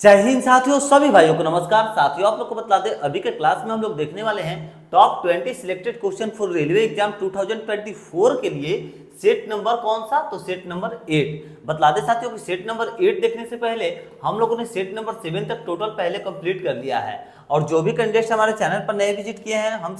जय हिंद साथियों, सभी भाइयों को नमस्कार। साथियों, आप लोग को बता दें अभी के क्लास में हम लोग देखने वाले हैं top 20 selected question for railway exam 2024 के लिए सेट नंबर कौन सा, तो सेट नंबर 8। बता दें साथियों कि सेट नंबर 8 देखने से पहले हम लोगों ने सेट नंबर 7 तक टोटल पहले कंप्लीट कर लिया है। और जो भी कैंडिडेट्स हमारे चैनल पर नए विजिट किए हैं हम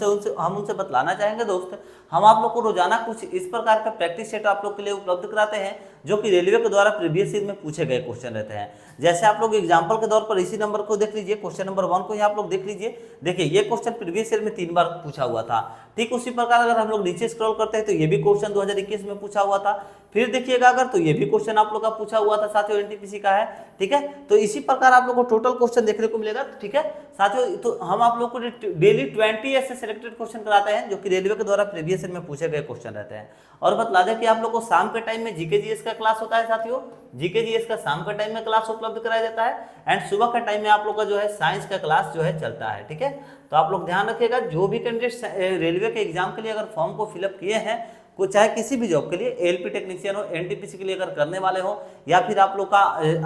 उनसे बतलाना चाहेंगे दोस्त, हम आप लोग को रोजाना कुछ इस प्रकार का प्रैक्टिस सेट आप लोग के लिए उपलब्ध कराते हैं जो कि रेलवे के द्वारा प्रीवियस ईयर में पूछे गए क्वेश्चन रहते हैं। जैसे आप लोग एग्जांपल के तौर पर इसी नंबर को देख लीजिए, क्वेश्चन नंबर 1 को यहाँ आप लोग देख लीजिए। देखिए ये क्वेश्चन प्रीवियस ईयर में 3 बार पूछा हुआ था। ठीक उसी प्रकार अगर हम लोग नीचे स्क्रॉल करते हैं तो ये भी क्वेश्चन 2021 में पूछा हुआ था। फिर देखिएगा अगर तो ये भी क्वेश्चन आप लोग का पूछा हुआ था साथियों, एनटीपीसी का है। ठीक है, तो इसी प्रकार आप लोग को टोटल क्वेश्चन देखने को मिलेगा। ठीक है साथियों, तो हम आप लोग को डेली 20 ऐसे सिलेक्टेड क्वेश्चन कराते हैं जो कि रेलवे के द्वारा प्रीवियस ईयर में पूछे गए क्वेश्चन रहते हैं। और बता दें कि आप लोग को शाम के टाइम में जीके जीएस का क्लास होता है साथियों। जीके जीएस का शाम के टाइम में क्लास उपलब्ध कराया जाता है एंड सुबह का टाइम में आप लोग का जो है साइंस का क्लास जो है चलता है। ठीक है, तो आप लोग ध्यान रखिएगा, जो भी कैंडिडेट्स रेलवे के एग्जाम के लिए अगर फॉर्म को फिलअप किए हैं, को चाहे किसी भी जॉब के लिए, एलपी टेक्नीशियन हो, एनटीपीसी के लिए अगर करने वाले हो, या फिर आप लोग का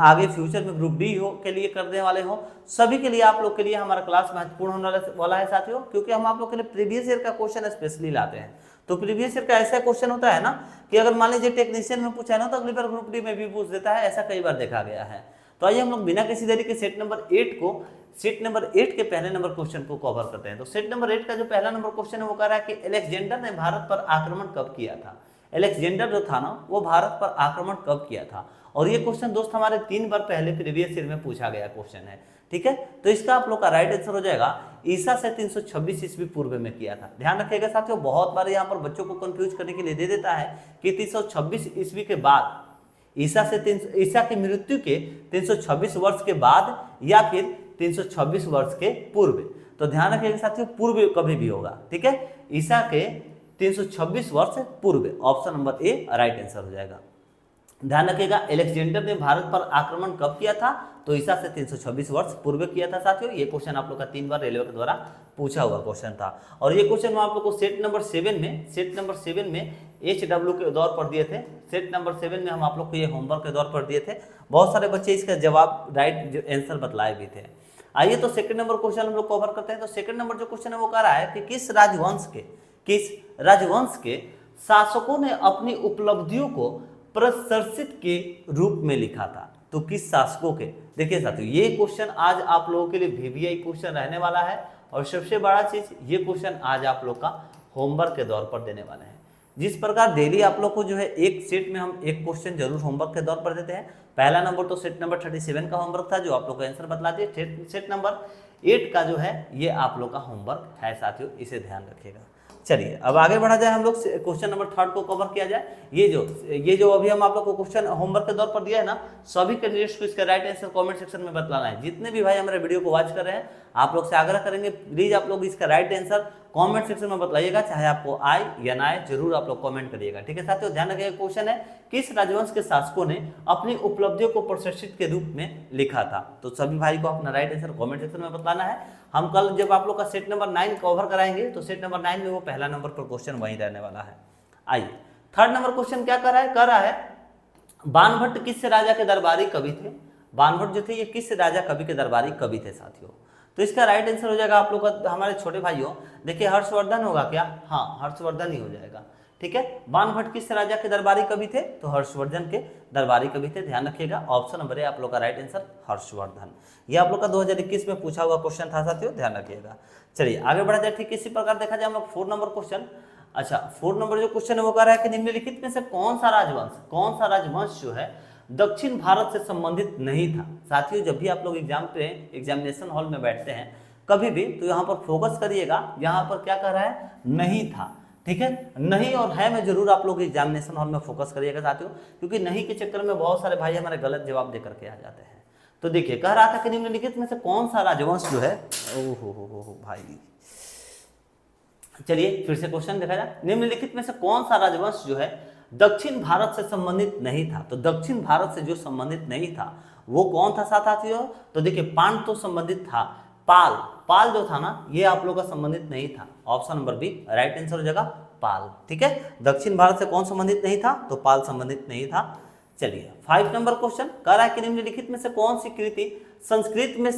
आगे फ्यूचर में ग्रुप डी हो के लिए करने वाले हो, सभी के लिए आप लोग के लिए हमारा क्लास महत्वपूर्ण होने वाला है साथियों। क्योंकि हम आप लोग के लिए प्रीवियस ईयर का क्वेश्चन स्पेशली लाते हैं। तो प्रीवियस ईयर का ऐसा क्वेश्चन होता है ना कि अगर मान लीजिए टेक्नीशियन में पूछा है ना तो अगली बार ग्रुप डी में भी पूछ देता है, ऐसा कई बार देखा गया है। तो आइए हम लोग बिना किसी देरी के सेट नंबर 8 के पहले नंबर क्वेश्चन को कवर करते हैं। तो सेट नंबर 8 का जो पहला नंबर क्वेश्चन है वो कह रहा है कि अलेक्जेंडर ने भारत पर आक्रमण कब किया था। अलेक्जेंडर जो था ना वो भारत पर आक्रमण कब किया था। और ये क्वेश्चन दोस्त हमारे 3 बार पहले प्रीवियस ईयर में पूछा गया क्वेश्चन है। ठीक है, तो इसका आप लोग का राइट आंसर हो जाएगा ईसा से 326 ईस्वी पूर्व में किया था। ध्यान रखिएगा साथियों, बहुत बार यहाँ पर बच्चों को कंफ्यूज करने के लिए दे देता है कि 326 ईस्वी के बाद, ईसा की मृत्यु के 326 वर्ष के बाद या फिर 326 वर्ष के पूर्व। तो ध्यान रखिएगा साथियों, पूर्व कभी भी होगा। ठीक है, ईसा के 326 वर्ष पूर्व, option number A right answer हो जाएगा। ध्यान रखिएगा, अलेक्जेंडर ने भारत पर आक्रमण कब किया था, तो ईसा से 326 वर्ष पूर्व किया था साथियों। ये क्वेश्चन आप लोग का 3 बार रेलवे के द्वारा पूछा हुआ क्वेश्चन था। और ये क्वेश्चन मैं आप लोग को सेट नंबर 7 में HW के दौर पर दिए थे। सेट नंबर 7 में हम आप लोग को ये होमवर्क के दौर पर दिए थे। बहुत सारे बच्चे इसका जवाब राइट आंसर बतलाए भी थे। आइए तो सेकंड नंबर क्वेश्चन हम लोग कवर करते हैं। तो सेकंड नंबर जो क्वेश्चन है वो कह रहा है कि किस राजवंश के शासकों ने अपनी उपलब्धियों को प्रशंसित के रूप में लिखा था। तो किस शासकों के, देखिए साथियों ये क्वेश्चन आज आप लोगों के लिए वीवीआई क्वेश्चन रहने वाला है। और सबसे बड़ा चीज, ये क्वेश्चन आज आप लोग का होमवर्क के तौर पर देने वाले हैं। जिस प्रकार डेली आप लोग को जो है एक सेट में हम एक क्वेश्चन जरूर होमवर्क के तौर पर देते हैं। पहला नंबर तो सेट नंबर 37 का होमवर्क था जो आप लोग का आंसर बतला दिए। सेट नंबर 8 का जो है ये आप लोग का होमवर्क है साथियों, इसे ध्यान रखिएगा। चलिए अब आगे बढ़ा जाए, हम लोग क्वेश्चन नंबर 3 को कवर किया जाए। ये जो अभी हम आप लोग को क्वेश्चन होमवर्क के तौर पर दिया है ना, सभी कैंडिडेट्स को इसका राइट आंसर कमेंट सेक्शन में बतलाना है। जितने भी भाई हमारे वीडियो को वॉच कर रहे हैं, आप लोग से आग्रह करेंगे प्लीज आप लोग इसका राइट आंसर कमेंट सेक्शन में बतलाइएगा, चाहे आपको आए या ना आए, जरूर आप लोग कमेंट करिएगा। ठीक है साथियों, ध्यान रखिएगा, क्वेश्चन है किस राजवंश के शासकों ने अपनी उपलब्धियों को प्रशंसित के रूप में लिखा था। तो सभी भाई को अपना राइट आंसर कमेंट सेक्शन में बतलाना है। हम कल जब आप लोग का सेट नंबर 9 कवर कराएंगे तो सेट नंबर 9 में वो पहला नंबर पर क्वेश्चन वहीं रहने वाला है। आइए थर्ड नंबर क्वेश्चन क्या कर रहा है बाणभट्ट किस राजा के दरबारी कवि थे। बाणभट्ट जो थे ये किस राजा कवि के दरबारी कवि थे साथियों। तो इसका राइट आंसर हो जाएगा आप लोग का, हमारे छोटे भाइयों देखिए हर्षवर्धन होगा क्या, हाँ हर्षवर्धन ही हो जाएगा। ठीक है, बाणभट्ट किस राजा के दरबारी कवि थे, तो हर्षवर्धन के दरबारी कवि थे। ध्यान रखिएगा, ऑप्शन नंबर ए आप लोग का राइट आंसर हर्षवर्धन। ये आप लोग का 2021 में पूछा हुआ क्वेश्चन था साथियों, ध्यान रखिएगा। चलिए आगे बढ़ा जाए। ठीक इसी प्रकार देखा जाए हम लोग 4 नंबर क्वेश्चन। अच्छा 4 नंबर जो क्वेश्चन है वो कह रहा है कि निम्नलिखित में से कौन सा राजवंश जो है दक्षिण भारत से संबंधित नहीं था। साथियों जब भी आप लोग एग्जामिनेशन हॉल में बैठते हैं कभी भी, तो यहाँ पर फोकस करिएगा, यहाँ पर क्या कह रहा है नहीं था। ठीक है, नहीं और है में जरूर आप लोग एग्जामिनेशन हॉल में फोकस करिएगा साथियों, क्योंकि नहीं के चक्कर में बहुत सारे भाई हमारे गलत जवाब दे करके आ जाते हैं। तो देखिए कह रहा था कि निम्नलिखित में से कौन सा राजवंश जो है, ओहो भाई, चलिए फिर से क्वेश्चन देखा जाए। निम्नलिखित में से कौन सा राजवंश जो है दक्षिण भारत से संबंधित नहीं था। तो दक्षिण भारत से जो संबंधित नहीं था वो कौन था साथियों, तो देखिए पांड तो संबंधित था, पाल जो था ना ये आप लोग का संबंधित नहीं था। Option number B right answer हो जाएगा पाल। ठीक है, दक्षिण भारत से कौन संबंधित नहीं था, तो पाल संबंधित नहीं था। चलिए 5 नंबर क्वेश्चन कह रहा है कि निम्नलिखित में से कौन सी कृति संस्कृत में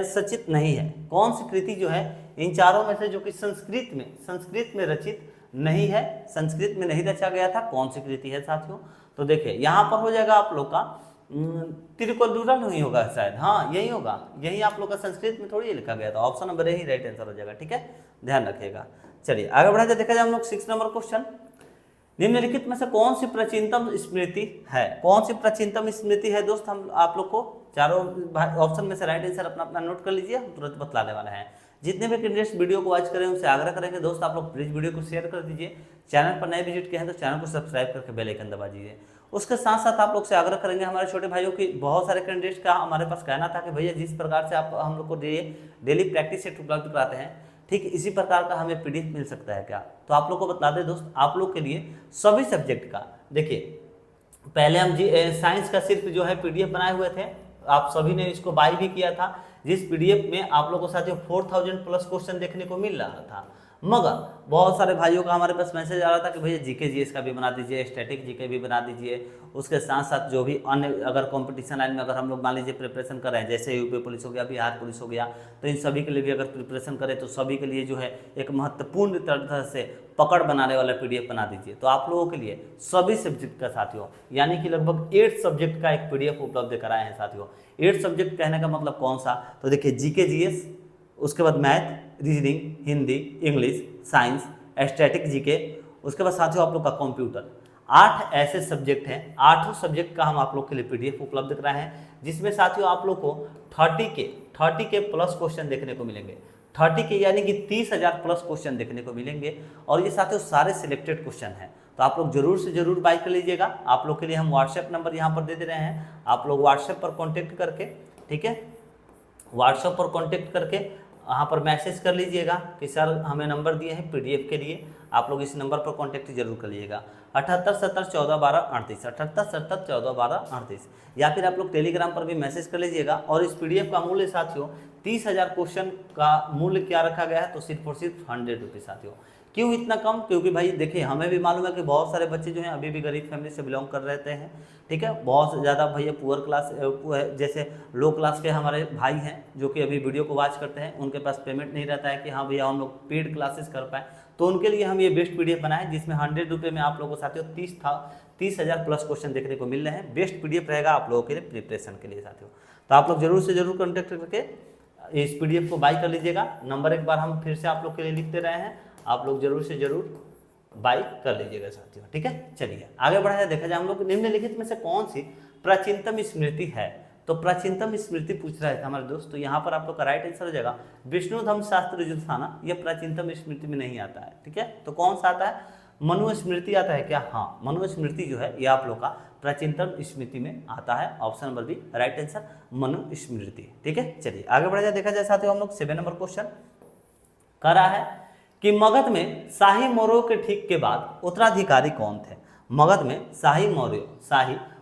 सचित नहीं है। कौन सी कृति जो है इन चारों में से जो कि संस्कृत में रचित नहीं है, संस्कृत में नहीं रचा गया था, कौन सी कृति है साथियों? तो देखिए यहाँ पर हो जाएगा आप लोग का तिरुकुल्लुरल नहीं होगा शायद, हाँ यही होगा, यही आप लोग का संस्कृत में थोड़ी लिखा गया था। ऑप्शन नंबर यही राइट आंसर हो जाएगा, ठीक है, ध्यान रखिएगा। चलिए आगे बढ़ा जाए, देखा जाए हम लोग 6 नंबर क्वेश्चन। निम्नलिखित में से कौन सी प्राचीनतम स्मृति है? कौन सी प्राचीनतम स्मृति है दोस्त? हम आप लोग को चारों ऑप्शन में से राइट आंसर अपना अपना नोट कर लीजिए, हम तुरंत बतलाने वाले हैं। जितने भी कैंडिडेट्स वीडियो को वॉच करें उनसे आग्रह करेंगे दोस्त आप लोग प्लीज वीडियो को शेयर कर दीजिए। चैनल पर नए विजिट किए हैं तो चैनल को सब्सक्राइब करके बेल आइकन दबा दीजिए। उसके साथ साथ आप लोग से आग्रह करेंगे, हमारे छोटे भाइयों की बहुत सारे कैंडिडेट्स का हमारे पास कहना था कि भैया जिस प्रकार से आप हम लोग को डेली प्रैक्टिस सेट उपलब्ध कराते हैं, ठीक इसी प्रकार का हमें पीडीएफ मिल सकता है क्या? तो आप लोग को बता दें दोस्त, आप लोग के लिए सभी सब्जेक्ट का, देखिए पहले हम साइंस का सिर्फ जो है पीडीएफ बनाए हुए थे, आप सभी ने इसको बाय भी किया था, जिस पीडीएफ में आप लोगों को साथियों 4000 प्लस क्वेश्चन देखने को मिल रहा था। मगर बहुत सारे भाइयों का हमारे पास मैसेज आ रहा था कि भैया जीके जीएस का भी बना दीजिए, स्टैटिक जीके भी बना दीजिए, उसके साथ साथ जो भी अन्य अगर कंपटीशन लाइन में अगर हम लोग मान लीजिए प्रिपरेशन कर रहे हैं, जैसे यूपी पुलिस हो गया, बिहार पुलिस हो गया, तो इन सभी के लिए भी अगर प्रिपरेशन करें तो सभी के लिए जो है एक महत्वपूर्ण तरह से पकड़ बनाने वाला पीडीएफ बना दीजिए। तो आप लोगों के लिए सभी सब्जेक्ट का साथियों, यानी कि लगभग 8 सब्जेक्ट का एक पीडीएफ उपलब्ध कराए हैं साथियों। 8 सब्जेक्ट कहने का मतलब कौन सा? तो देखिए जीके जीएस, उसके बाद math, reasoning, Hindi, English, science, static GK, उसके बाद साथियों आप लोग का कंप्यूटर। 8 ऐसे सब्जेक्ट हैं, 8 सब्जेक्ट का हम आप लोग के लिए पीडीएफ उपलब्ध कराए हैं, जिसमें साथियों आप लोग को 30 के प्लस क्वेश्चन देखने को मिलेंगे। 30 के यानी कि 30,000 प्लस क्वेश्चन देखने को मिलेंगे, और ये साथियों सारे सिलेक्टेड क्वेश्चन हैं। तो आप लोग जरूर से जरूर बाय कर लीजिएगा। आप लोग के लिए हम व्हाट्सएप नंबर यहाँ पर दे रहे हैं, आप लोग व्हाट्सएप पर कॉन्टेक्ट करके, ठीक है, व्हाट्सएप पर कॉन्टेक्ट करके वहाँ पर मैसेज कर लीजिएगा कि सर हमें नंबर दिए हैं पीडीएफ के लिए, आप लोग इस नंबर पर कांटेक्ट जरूर कर लीजिएगा। 78 70 14 12 38, 78 70 14 12 38, या फिर आप लोग टेलीग्राम पर भी मैसेज कर लीजिएगा। और इस पीडीएफ का मूल्य साथियों 30,000 क्वेश्चन का मूल्य क्या रखा गया है? तो सिर्फ और सिर्फ 100 रुपीज़ साथियों। क्यों इतना कम? क्योंकि भाई देखिए हमें भी मालूम है कि बहुत सारे बच्चे जो हैं अभी भी गरीब फैमिली से बिलोंग कर रहते हैं, ठीक है, बहुत ज़्यादा भैया पुअर क्लास जैसे लो क्लास के हमारे भाई हैं जो कि अभी वीडियो को वॉच करते हैं, उनके पास पेमेंट नहीं रहता है कि हाँ भैया हम लोग पेड क्लासेस कर पाएँ, तो उनके लिए हम ये बेस्ट पीडीएफ बनाए जिसमें 100 रुपये में आप लोगों को साथियों 30,000 प्लस क्वेश्चन देखने को मिल रहे हैं। बेस्ट पीडीएफ रहेगा आप लोगों के लिए प्रिपरेशन के लिए साथियों। तो आप लोग जरूर से जरूर कॉन्टेक्ट करके इस पीडीएफ को बाय कर लीजिएगा। नंबर एक बार हम फिर से आप लोग के लिए लिखते रहे हैं, आप लोग जरूर से जरूर बाय कर लीजिएगा साथियों, ठीक है। चलिए आगे बढ़ा जाए, देखा जाए हम लोग निम्नलिखित में से कौन सी प्राचीनतम स्मृति है? तो प्राचीनतम स्मृति पूछ रहा है हमारे दोस्त, तो यहाँ पर आप लोग का राइट आंसर हो जाएगा विष्णु धर्म शास्त्र जो था ना, यह प्राचीनतम स्मृति में नहीं आता है, ठीक है। तो कौन सा आता है? मनुस्मृति आता है क्या? हाँ, मनुस्मृति जो है ये आप लोग का प्राचीनतम स्मृति में आता है। Option number B right answer Manusmriti, ठीक है। चलिए आगे बढ़ा जाए, देखा जाए साथियों हम लोग 7 नंबर क्वेश्चन कर रहा है कि मगध में शाही मौर्यों के ठीक के बाद उत्तराधिकारी कौन थे? मगध में शाही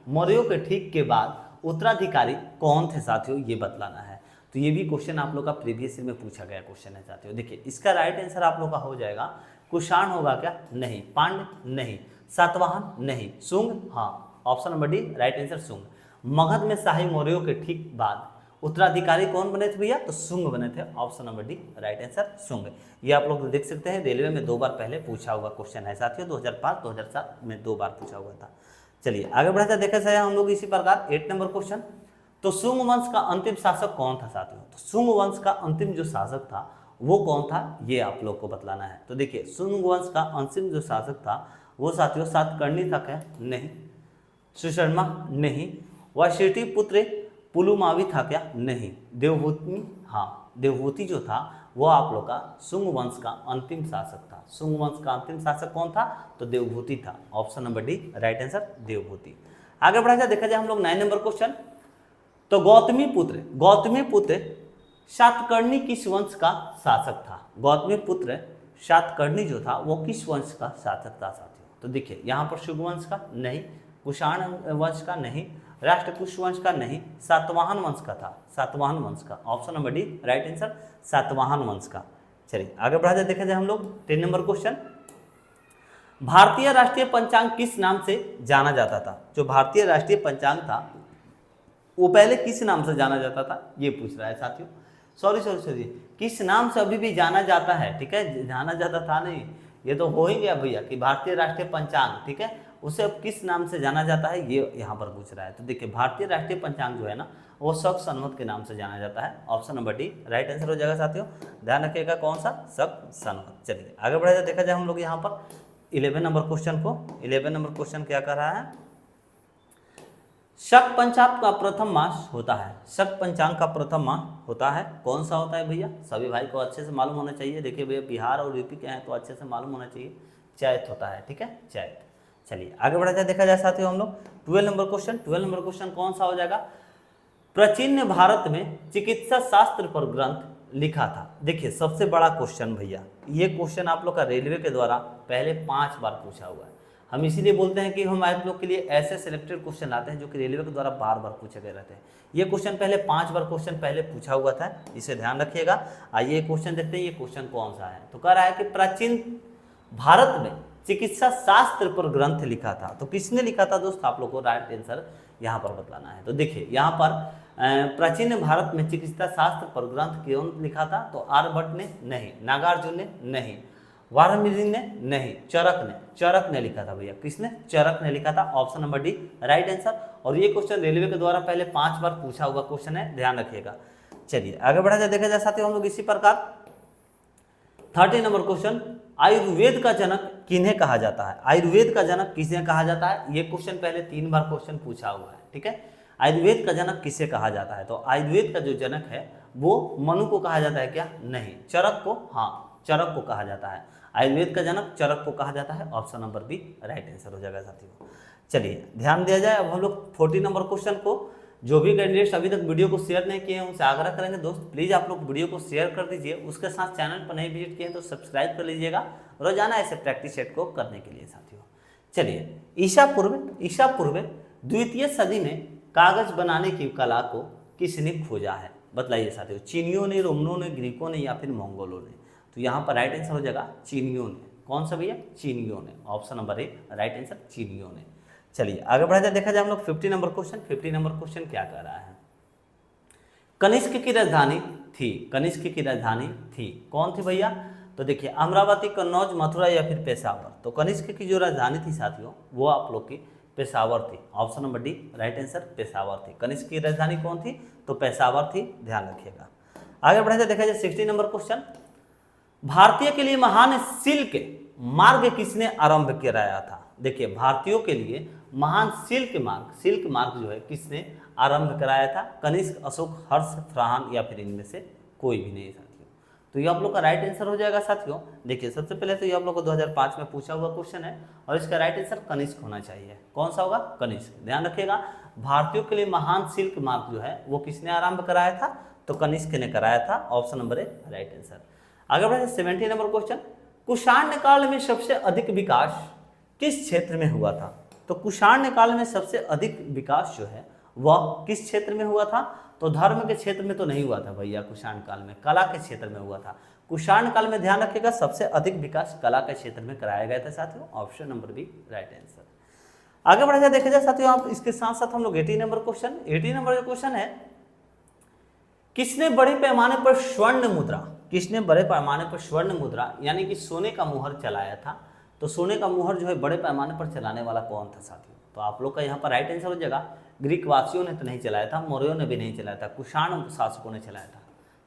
मौर्यों के ठीक के बाद उत्तराधिकारी कौन थे साथियों, ये बतलाना है। तो ये भी क्वेश्चन आप लोग का प्रीवियस ईयर में पूछा गया क्वेश्चन है साथियों। देखिए इसका राइट आंसर आप लोग का हो जाएगा कुषाण होगा क्या? नहीं। पांड्य नहीं। सातवाहन नहीं। शुंग, हाँ, option number D right answer Shunga. Magadh में शाही मौर्यों के ठीक बाद उत्तराधिकारी कौन बने थे भैया? तो शुंग बने थे। Option number D right answer Shunga. ये आप लोग देख सकते हैं रेलवे में 2 बार पहले पूछा हुआ क्वेश्चन है साथियों, 2005 2007 में 2 बार पूछा हुआ था। चलिए आगे बढ़ते हैं, देखा जाए हम लोग इसी प्रकार 8 नंबर क्वेश्चन। तो शुंग वंश का अंतिम शासक कौन था साथियों? तो शुंग वंश का अंतिम जो शासक था वो कौन था, ये आप लोग को बतलाना है। तो देखिए शुंग वंश का अंतिम जो शासक था वो साथियों सातकर्णी था क्या? नहीं। सुशर्मा नहीं। वशिष्ठी पुत्र पुलुमावी था क्या? नहीं। देवभूति, हाँ, देवभूति जो था वो आप लोग का शुंग वंश का अंतिम शासक था। शुंग वंश का अंतिम शासक कौन था? तो देवभूति था। Option number D right answer Devabhuti. आगे बढ़ा जाए, देखा जाए हम लोग 9 नंबर क्वेश्चन। तो गौतमी पुत्र सातकर्णी किस वंश का शासक था? गौतमी पुत्र सातकर्णी जो था वो किस वंश का शासक था साथियों? तो देखिए यहाँ पर शुंग वंश का नहीं, कुषाण वंश का नहीं, राष्ट्रकूष वंश का नहीं, सातवाहन वंश का था। सातवाहन वंश का, option number D right answer Satavahana वंश का। चलिए आगे बढ़ा जाए, देखा जाए हम लोग 10 नंबर क्वेश्चन। भारतीय राष्ट्रीय पंचांग किस नाम से जाना जाता था? जो भारतीय राष्ट्रीय पंचांग था वो पहले किस नाम से जाना जाता था, ये पूछ रहा है साथियों। सॉरी, किस नाम से अभी भी जाना जाता है, ठीक है, जाना जाता था नहीं, ये तो हो ही गया भैया कि भारतीय राष्ट्रीय पंचांग, ठीक है, उसे अब किस नाम से जाना जाता है ये यहाँ पर पूछ रहा है। तो देखिए भारतीय राष्ट्रीय पंचांग जो है ना वो शक सनमत के नाम से जाना जाता है। Option number D right answer हो जाएगा साथियों। ध्यान रखिएगा कौन सा, शक सनमत। चलिए आगे बढ़ा जाए, देखा जाए हम लोग यहाँ पर 11 नंबर क्वेश्चन को। 11 नंबर क्वेश्चन क्या कर रहा है, शक पंचांग का प्रथम मास होता है, शक पंचांग का प्रथम मास होता है, कौन सा होता है भैया, सभी भाई को अच्छे से मालूम होना चाहिए। देखिए भैया बिहार और यूपी के हैं तो अच्छे से मालूम होना चाहिए, चैत होता है, ठीक है, चैत। चलिए आगे बढ़ा जाए, देखा जाए साथियों हम लोग 12 नंबर क्वेश्चन। 12 नंबर क्वेश्चन कौन सा हो जाएगा, प्राचीन भारत में चिकित्सा शास्त्र पर ग्रंथ लिखा था। देखिए सबसे बड़ा क्वेश्चन भैया, ये क्वेश्चन आप लोग का रेलवे के द्वारा पहले 5 बार पूछा हुआ है। हम इसीलिए बोलते हैं कि हम आप लोग के लिए ऐसे सिलेक्टेड क्वेश्चन लाते हैं जो कि रेलवे के द्वारा बार बार पूछे गए रहते हैं। ये क्वेश्चन पहले 5 बार क्वेश्चन पहले पूछा हुआ था, इसे ध्यान रखिएगा। आइए क्वेश्चन देखते हैं ये क्वेश्चन कौन सा है। तो कह रहा है कि प्राचीन भारत में चिकित्सा शास्त्र पर ग्रंथ लिखा था, तो किसने लिखा था दोस्त, आप लोग को राइट आंसर यहाँ पर बतलाना है। तो देखिए यहाँ पर प्राचीन भारत में चिकित्सा शास्त्र पर ग्रंथ कौन लिखा था, तो आर्यभट्ट ने नहीं, नागार्जुन ने नहीं, वाल्मीकि ने नहीं, चरक ने लिखा था भैया, किसने, चरक ने लिखा था। Option number D right answer. और ये क्वेश्चन रेलवे के द्वारा पहले 5 बार पूछा हुआ क्वेश्चन है, ध्यान रखिएगा। चलिए आगे बढ़ा जाए, देखा जाए साथियों हम लोग इसी प्रकार 30 नंबर क्वेश्चन, आयुर्वेद का जनक किन्हें कहा जाता है, आयुर्वेद का जनक किसे कहा जाता है, ये क्वेश्चन पहले 3 बार क्वेश्चन पूछा हुआ है, ठीक है। आयुर्वेद का जनक किसे कहा जाता है, तो आयुर्वेद का जो जनक है वो मनु को कहा जाता है क्या, नहीं, चरक को, हाँ चरक को कहा जाता है। आयुर्वेद का जनक चरक को कहा जाता है। Option number B right answer हो जाएगा साथियों। चलिए ध्यान दिया जाए, अब हम लोग 40 नंबर क्वेश्चन को, जो भी कैंडिडेट्स अभी तक वीडियो को शेयर नहीं किए हैं उनसे आग्रह करेंगे दोस्त प्लीज़ आप लोग वीडियो को शेयर कर दीजिए, उसके साथ चैनल पर नहीं विजिट किए हैं तो सब्सक्राइब कर लीजिएगा रोजाना ऐसे प्रैक्टिस सेट को करने के लिए साथियों। चलिए ईसा पूर्व द्वितीय सदी में कागज बनाने की कला को किसने खोजा है, बताइए साथियों, चीनियों ने, रोमनों ने, ग्रीकों ने या फिर मंगोलों ने। तो यहाँ पर राइट आंसर हो जाएगा चीनियों ने। कौन सा भैया, चीनियों ने। Option number A right answer चीनियों ने। चलिए आगे बढ़ा जाए, देखा जाए हम लोग 50 नंबर क्वेश्चन। 50 नंबर क्वेश्चन क्या कह रहा है, कनिष्क की राजधानी थी, कनिष्क की राजधानी थी, कौन थी भैया, तो देखिए अमरावती, कन्नौज, मथुरा या फिर पेशावर। तो कनिष्क की जो राजधानी थी साथियों वो आप लोग की पेशावर थी। Option number D right answer Peshawar थी। कनिष्क की राजधानी कौन थी, तो पेशावर थी, ध्यान रखिएगा। आगे बढ़ा जाए, देखा जाए 60 नंबर क्वेश्चन, भारतीय के लिए महान सिल्क मार्ग किसने आरंभ कराया था। देखिए भारतीयों के लिए महान सिल्क मार्ग जो है किसने आरंभ कराया था, कनिष्क, अशोक, हर्ष, फ्राहन या फिर इनमें से कोई भी नहीं साथियों। तो ये आप लोग का राइट आंसर हो जाएगा साथियों। देखिए सबसे पहले तो ये आप लोग को 2005 में पूछा हुआ क्वेश्चन है और इसका राइट आंसर कनिष्क होना चाहिए। कौन सा होगा, कनिष्क। ध्यान रखिएगा भारतीयों के लिए महान सिल्क मार्ग जो है वो किसने आरंभ कराया था, तो कनिष्क ने कराया था। Option number A right answer. आगे बढ़े 70 नंबर क्वेश्चन, कुषाण काल में सबसे अधिक विकास किस क्षेत्र में हुआ था। तो कुषाण काल में सबसे अधिक विकास जो है वह किस क्षेत्र में हुआ था, तो धर्म के क्षेत्र में तो नहीं हुआ था भैया, कुषाण काल में कला के क्षेत्र में हुआ था। कुषाण काल में ध्यान रखिएगा सबसे अधिक विकास कला के क्षेत्र में कराया गया था साथियों। Option number B right answer. आगे बढ़ा जाए, देखा जाए साथियों आप इसके साथ साथ हम लोग 80 नंबर क्वेश्चन, 80 नंबर का क्वेश्चन है, किसने बड़े पैमाने पर स्वर्ण मुद्रा, किसने बड़े पैमाने पर स्वर्ण मुद्रा यानी कि सोने का मुहर चलाया था। तो सोने का मुहर जो है बड़े पैमाने पर चलाने वाला कौन था साथियों, तो आप लोग का यहाँ पर राइट आंसर हो जाएगा ग्रीक वासियों ने तो नहीं चलाया था, मौर्यों ने भी नहीं चलाया था, कुषाण शासकों ने चलाया था।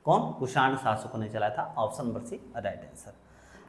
कौन, कुषाण शासकों ने चलाया था। Option number C right answer.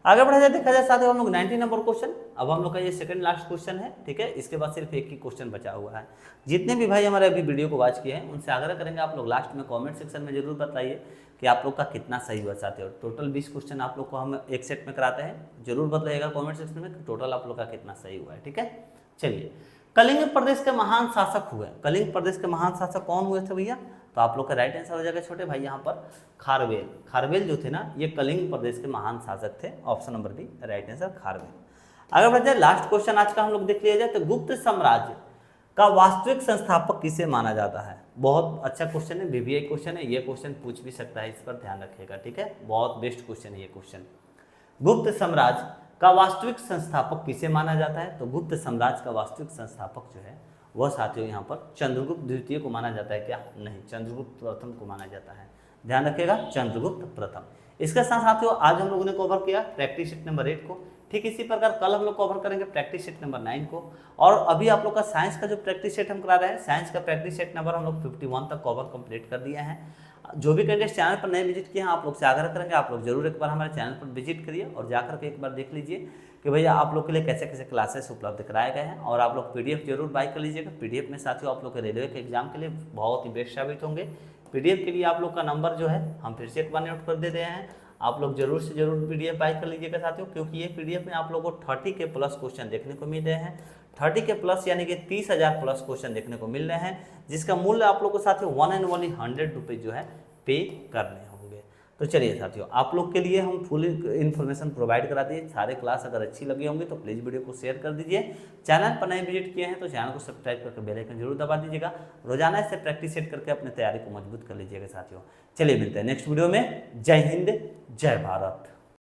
आगे बढ़ा जाए, देखा जाए साथियों हम लोग 90 नंबर क्वेश्चन। अब हम लोग का ये सेकंड लास्ट क्वेश्चन है, ठीक है, इसके बाद सिर्फ एक ही क्वेश्चन बचा हुआ है। जितने भी भाई हमारे अभी वीडियो को वॉच किए हैं उनसे आग्रह करेंगे आप लोग लास्ट में कमेंट सेक्शन में जरूर बताइए कि आप लोग का कितना सही हुआ साथियों। टोटल 20 क्वेश्चन आप लोग को हम एक सेट में कराते हैं, जरूर बताइएगा कमेंट सेक्शन में कि टोटल आप लोग का कितना सही हुआ है, ठीक है। चलिए कलिंग प्रदेश के महान शासक हुए, कलिंग प्रदेश के महान शासक कौन हुए थे भैया, तो आप लोग का राइट आंसर हो जाएगा छोटे भाई यहाँ पर खारवेल। खारवेल जो थे ना ये कलिंग प्रदेश के महान शासक थे। Option number B right answer Kharavela. आगे बढ़ जाए, लास्ट क्वेश्चन आज का हम लोग देख लिया जाए, तो गुप्त साम्राज्य का वास्तविक संस्थापक किसे माना जाता है। बहुत अच्छा क्वेश्चन है, बीबीआई क्वेश्चन है, ये क्वेश्चन पूछ भी सकता है, इस पर ध्यान रखिएगा, ठीक है, बहुत बेस्ट क्वेश्चन है ये क्वेश्चन। गुप्त साम्राज्य का वास्तविक संस्थापक किसे माना जाता है, तो गुप्त साम्राज्य का वास्तविक संस्थापक जो है वह साथियों यहाँ पर चंद्रगुप्त द्वितीय को माना जाता है क्या? नहीं, चंद्रगुप्त प्रथम को माना जाता है। ध्यान रखिएगा, चंद्रगुप्त प्रथम। इसके साथ साथियों आज हम लोगों ने कवर किया प्रैक्टिस सेट नंबर 8 को। ठीक इसी प्रकार कल हम लोग कवर करेंगे प्रैक्टिस सेट नंबर 9 को। और अभी आप लोग का साइंस का जो प्रैक्टिस सेट हम करा रहे हैं, साइंस का प्रैक्टिस सेट नंबर हम लोग 51 तक कवर कंप्लीट कर दिया है। जो भी कैंडिडेट चैनल पर नए विजिट किए हैं, आप लोग से आग्रह करेंगे आप लोग जरूर एक बार हमारे चैनल पर विजिट करिए और जाकर के एक बार देख लीजिए कि भैया आप लोग के लिए कैसे कैसे क्लासेस उपलब्ध कराए गए हैं। और आप लोग पीडीएफ जरूर बाय कर लीजिएगा। पीडीएफ में साथियों आप लोग के रेलवे के एग्जाम के लिए बहुत ही बेस्ट साबित होंगे। पीडीएफ के लिए आप लोग का नंबर जो है हम फिर से एक बार नोट कर दे रहे हैं, आप लोग जरूर से जरूर पीडीएफ बाय कर लीजिएगा साथियों, क्योंकि ये पीडीएफ में आप लोगों को 30 के प्लस क्वेश्चन देखने को मिल रहे हैं। 30 के प्लस यानी कि 30,000 प्लस क्वेश्चन देखने को मिल रहे हैं, जिसका मूल्य आप लोग को साथियों 1 एंड ओनली 100 रुपीज जो है पे करने होंगे। तो चलिए साथियों, आप लोग के लिए हम फुल इन्फॉर्मेशन प्रोवाइड करा दिए। सारे क्लास अगर अच्छी लगी होंगी तो प्लीज़ वीडियो को शेयर कर दीजिए। चैनल पर नए विजिट किए हैं तो चैनल को सब्सक्राइब करके बेल आइकन जरूर दबा दीजिएगा। रोजाना इससे प्रैक्टिस सेट करके अपने तैयारी को मजबूत कर लीजिएगा साथियों। चलिए मिलते हैं नेक्स्ट वीडियो में। जय हिंद, जय भारत।